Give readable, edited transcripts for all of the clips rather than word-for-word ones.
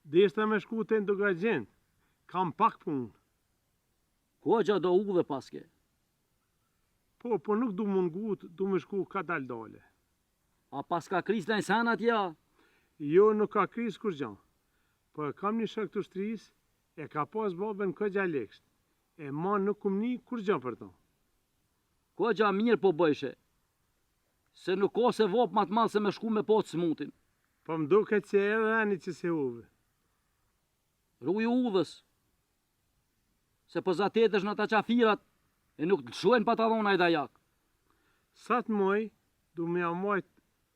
Deshta me shku të Ndogagjen, kam pak punë. Ko gja do u dhe paske? Po nuk du mungut, du me shku ka dale. A pas ka kris në sen atja? Jo, nuk ka kris kur gjan. Po e kam një shok të shtris, e ka pas babën ka gjalekst. E ma nuk kum një kur gjan për ta. Ko gja mirë po bëjshe? Se nuk ka se vop ma të malë se me shku me po të smutin. Po më do këtë që edhe ani që se uve. Ruj udhës. Se po zatetesh në ta qafirat, e nuk të shuen pa ta dhona i dajak. Sa të moj, du me amajt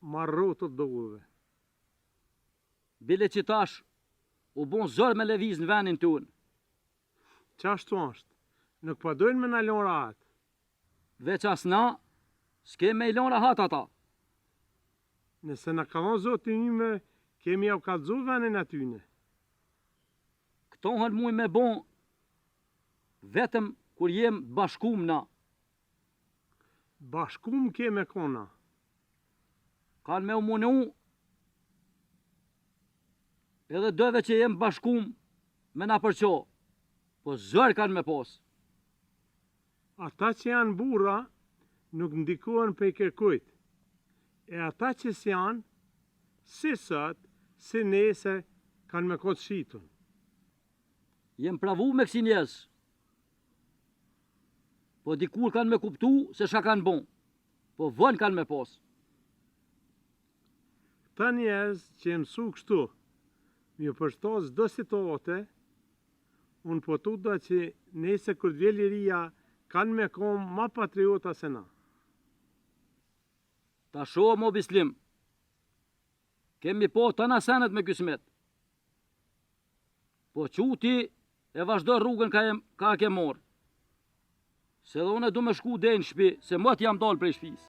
marrotët do uve. Bile që tash, u bon zër me leviz në venin të unë. Qashtu ashtë, nuk pa dojnë me në lon rahat. Veç as na, s'ke me i lon rahat ata. Nëse në ka dhonë zotë njëme, kemi au kalëzu venin atyne. Këto hën muj me bon, vetëm kur jem bashkum na. Bashkum keme kona. Kanë me u munu, edhe dëve që jem bashkum me na përqo, po zër kanë me pos. Ata që janë burra, nuk ndikohen pe i kërkujt. E ata që si janë, si sot, si nese, kanë me kotë shitun. Jem pravu me kësi njerëz. Po dikur kanë me kuptu se shka kanë bon, po vën kanë me pos. Ta njerëz që mësu kështu, mi përshto zdo situate, unë po tuda që nese kur t'vje liria, kanë me kom ma patriota se na. Ta shohë mo bislim, kemi po të nasenet me kësmet. Po quti e vazhdo rrugën ka ke morë. Se dhe une du me shku dhe në shpi, se mët jam dalë prej shpis.